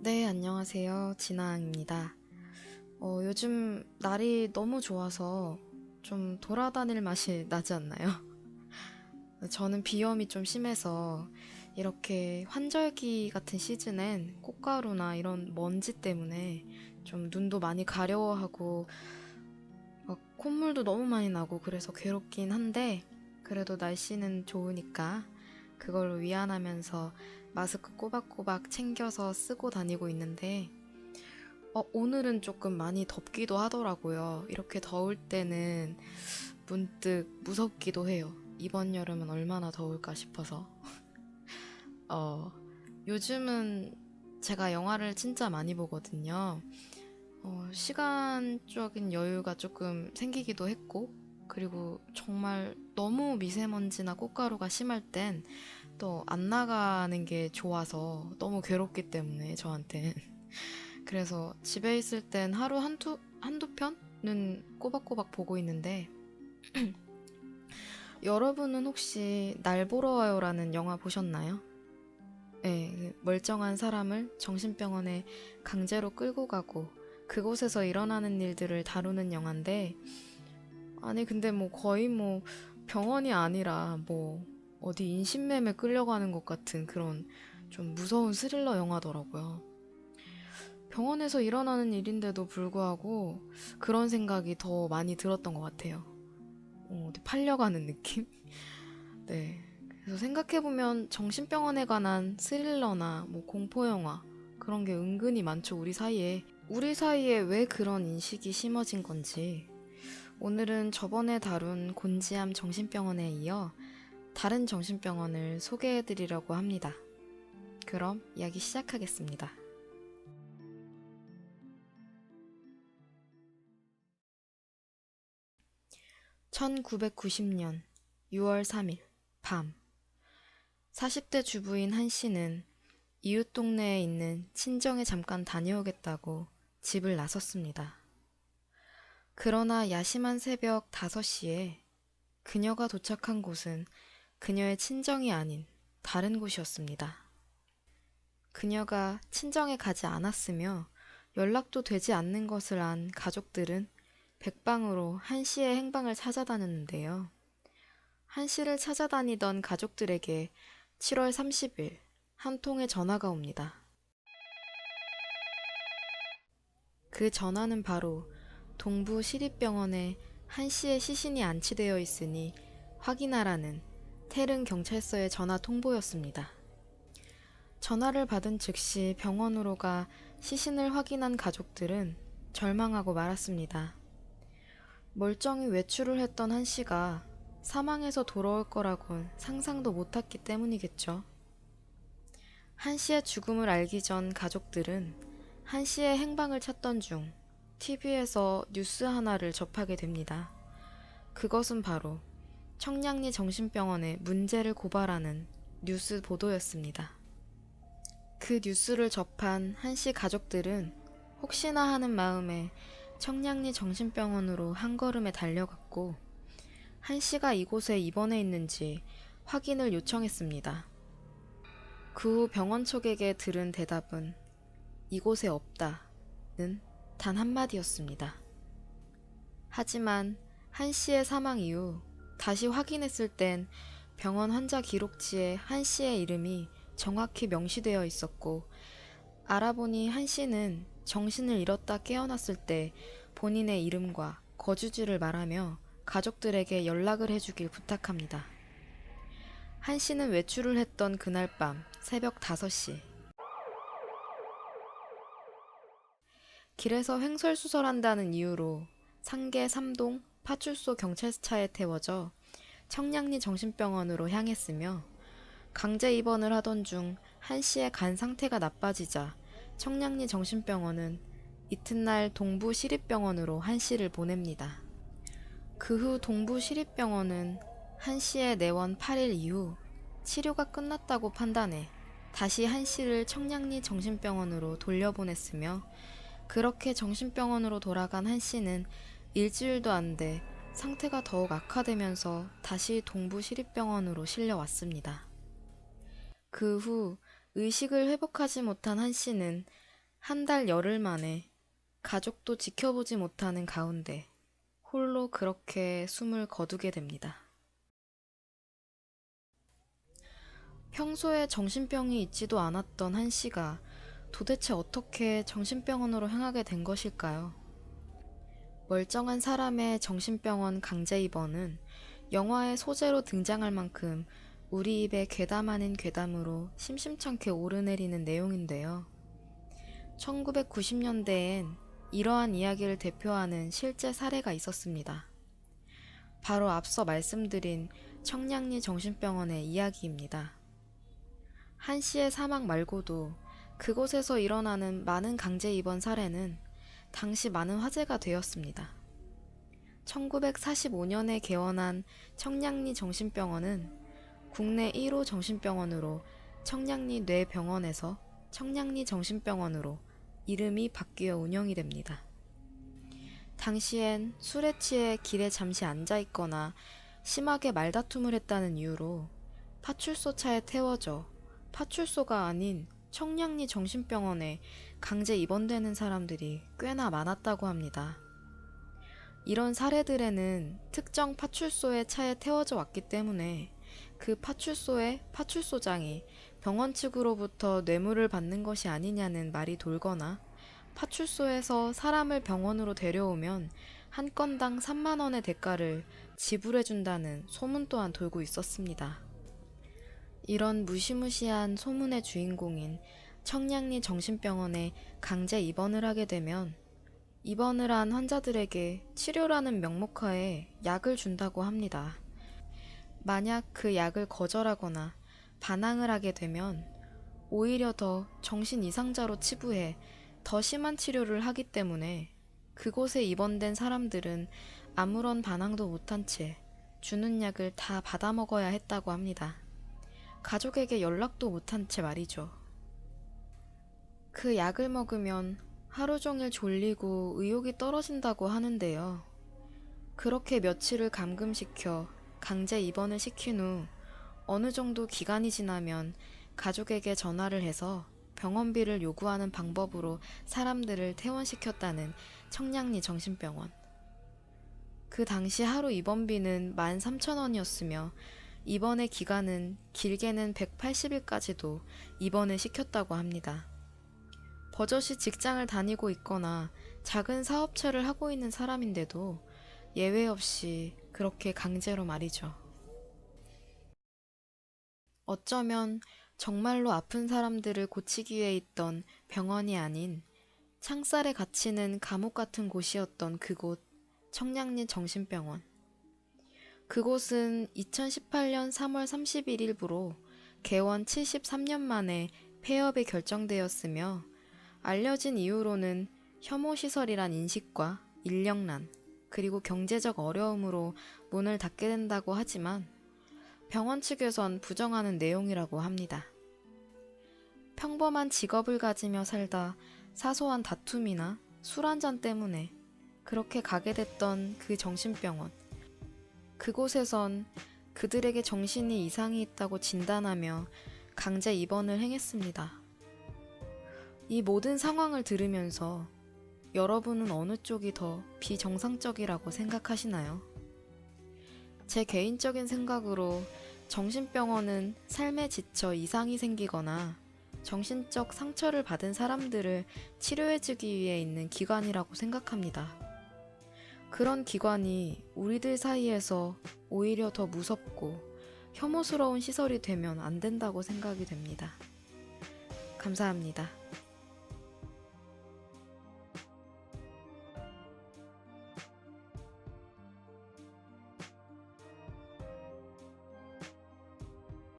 네, 안녕하세요. 진아입니다. 요즘 날이 너무 좋아서 좀 돌아다닐 맛이 나지 않나요? 저는 비염이 좀 심해서 이렇게 환절기 같은 시즌엔 꽃가루나 이런 먼지 때문에 좀 눈도 많이 가려워하고 막 콧물도 너무 많이 나고 그래서 괴롭긴 한데 그래도 날씨는 좋으니까 그걸로 위안하면서 마스크 꼬박꼬박 챙겨서 쓰고 다니고 있는데 오늘은 조금 많이 덥기도 하더라고요. 이렇게 더울 때는 문득 무섭기도 해요. 이번 여름은 얼마나 더울까 싶어서. 어, 요즘은 제가 영화를 진짜 많이 보거든요. 시간적인 여유가 조금 생기기도 했고, 그리고 정말 너무 미세먼지나 꽃가루가 심할 땐 또 안 나가는 게 좋아서 너무 괴롭기 때문에 저한텐. 그래서 집에 있을 땐 하루 한두 편은 꼬박꼬박 보고 있는데, 여러분은 혹시 날 보러 와요라는 영화 보셨나요? 네, 그 멀쩡한 사람을 정신병원에 강제로 끌고 가고 그곳에서 일어나는 일들을 다루는 영화인데, 아니 근데 뭐 거의 뭐 병원이 아니라 뭐 어디 인신매매 끌려가는 것 같은 그런 좀 무서운 스릴러 영화더라고요. 병원에서 일어나는 일인데도 불구하고 그런 생각이 더 많이 들었던 것 같아요. 어디 팔려가는 느낌? 네. 그래서 생각해보면 정신병원에 관한 스릴러나 뭐 공포영화 그런 게 은근히 많죠, 우리 사이에. 우리 사이에 왜 그런 인식이 심어진 건지. 오늘은 저번에 다룬 곤지암 정신병원에 이어 다른 정신병원을 소개해드리려고 합니다. 그럼 이야기 시작하겠습니다. 1990년 6월 3일 밤 40대 주부인 한 씨는 이웃 동네에 있는 친정에 잠깐 다녀오겠다고 집을 나섰습니다. 그러나 야심한 새벽 5시에 그녀가 도착한 곳은 그녀의 친정이 아닌 다른 곳이었습니다. 그녀가 친정에 가지 않았으며 연락도 되지 않는 것을 안 가족들은 백방으로 한 씨의 행방을 찾아다녔는데요. 한 씨를 찾아다니던 가족들에게 7월 30일 한 통의 전화가 옵니다. 그 전화는 바로 동부 시립병원에 한 씨의 시신이 안치되어 있으니 확인하라는 태릉 경찰서의 전화 통보였습니다. 전화를 받은 즉시 병원으로 가 시신을 확인한 가족들은 절망하고 말았습니다. 멀쩡히 외출을 했던 한 씨가 사망해서 돌아올 거라곤 상상도 못했기 때문이겠죠. 한 씨의 죽음을 알기 전 가족들은 한 씨의 행방을 찾던 중 TV에서 뉴스 하나를 접하게 됩니다. 그것은 바로 청량리 정신병원에 문제를 고발하는 뉴스 보도였습니다. 그 뉴스를 접한 한 씨 가족들은 혹시나 하는 마음에 청량리 정신병원으로 한 걸음에 달려갔고 한 씨가 이곳에 입원해 있는지 확인을 요청했습니다. 그 후 병원 측에게 들은 대답은 이곳에 없다는 단 한마디였습니다. 하지만 한 씨의 사망 이후 다시 확인했을 땐 병원 환자 기록지에 한 씨의 이름이 정확히 명시되어 있었고 알아보니 한 씨는 정신을 잃었다 깨어났을 때 본인의 이름과 거주지를 말하며 가족들에게 연락을 해주길 부탁합니다. 한 씨는 외출을 했던 그날 밤 새벽 5시 길에서 횡설수설한다는 이유로 상계 3동 파출소 경찰차에 태워져 청량리 정신병원으로 향했으며 강제 입원을 하던 중 한 씨의 간 상태가 나빠지자 청량리 정신병원은 이튿날 동부시립병원으로 한 씨를 보냅니다. 그 후 동부시립병원은 한 씨의 내원 8일 이후 치료가 끝났다고 판단해 다시 한 씨를 청량리 정신병원으로 돌려보냈으며 그렇게 정신병원으로 돌아간 한 씨는 일주일도 안 돼 상태가 더욱 악화되면서 다시 동부시립병원으로 실려왔습니다. 그 후 의식을 회복하지 못한 한 씨는 한 달 열흘 만에 가족도 지켜보지 못하는 가운데 홀로 그렇게 숨을 거두게 됩니다. 평소에 정신병이 있지도 않았던 한 씨가 도대체 어떻게 정신병원으로 향하게 된 것일까요? 멀쩡한 사람의 정신병원 강제 입원은 영화의 소재로 등장할 만큼 우리 입에 괴담 아닌 괴담으로 심심찮게 오르내리는 내용인데요. 1990년대엔 이러한 이야기를 대표하는 실제 사례가 있었습니다. 바로 앞서 말씀드린 청량리 정신병원의 이야기입니다. 한 씨의 사망 말고도 그곳에서 일어나는 많은 강제 입원 사례는 당시 많은 화제가 되었습니다. 1945년에 개원한 청량리 정신병원은 국내 1호 정신병원으로 청량리 뇌병원에서 청량리 정신병원으로 이름이 바뀌어 운영이 됩니다. 당시엔 술에 취해 길에 잠시 앉아있거나 심하게 말다툼을 했다는 이유로 파출소 차에 태워져 파출소가 아닌 청량리 정신병원에 강제 입원되는 사람들이 꽤나 많았다고 합니다. 이런 사례들에는 특정 파출소의 차에 태워져 왔기 때문에 그 파출소의 파출소장이 병원 측으로부터 뇌물을 받는 것이 아니냐는 말이 돌거나 파출소에서 사람을 병원으로 데려오면 한 건당 3만 원의 대가를 지불해준다는 소문 또한 돌고 있었습니다. 이런 무시무시한 소문의 주인공인 청량리 정신병원에 강제 입원을 하게 되면 입원을 한 환자들에게 치료라는 명목하에 약을 준다고 합니다. 만약 그 약을 거절하거나 반항을 하게 되면 오히려 더 정신 이상자로 치부해 더 심한 치료를 하기 때문에 그곳에 입원된 사람들은 아무런 반항도 못한 채 주는 약을 다 받아 먹어야 했다고 합니다. 가족에게 연락도 못한 채 말이죠. 그 약을 먹으면 하루 종일 졸리고 의욕이 떨어진다고 하는데요. 그렇게 며칠을 감금시켜 강제 입원을 시킨 후 어느 정도 기간이 지나면 가족에게 전화를 해서 병원비를 요구하는 방법으로 사람들을 퇴원시켰다는 청량리 정신병원. 그 당시 하루 입원비는 13,000원이었으며 입원의 기간은 길게는 180일까지도 입원을 시켰다고 합니다. 버젓이 직장을 다니고 있거나 작은 사업체를 하고 있는 사람인데도 예외 없이 그렇게 강제로 말이죠. 어쩌면 정말로 아픈 사람들을 고치기 위해 있던 병원이 아닌 창살에 갇히는 감옥 같은 곳이었던 그곳, 청량리 정신병원. 그곳은 2018년 3월 31일부로 개원 73년 만에 폐업이 결정되었으며 알려진 이유로는 혐오시설이란 인식과 인력난, 그리고 경제적 어려움으로 문을 닫게 된다고 하지만 병원 측에선 부정하는 내용이라고 합니다. 평범한 직업을 가지며 살다 사소한 다툼이나 술 한잔 때문에 그렇게 가게 됐던 그 정신병원. 그곳에선 그들에게 정신이 이상이 있다고 진단하며 강제 입원을 행했습니다. 이 모든 상황을 들으면서 여러분은 어느 쪽이 더 비정상적이라고 생각하시나요? 제 개인적인 생각으로 정신병원은 삶에 지쳐 이상이 생기거나 정신적 상처를 받은 사람들을 치료해주기 위해 있는 기관이라고 생각합니다. 그런 기관이 우리들 사이에서 오히려 더 무섭고 혐오스러운 시설이 되면 안 된다고 생각이 됩니다. 감사합니다.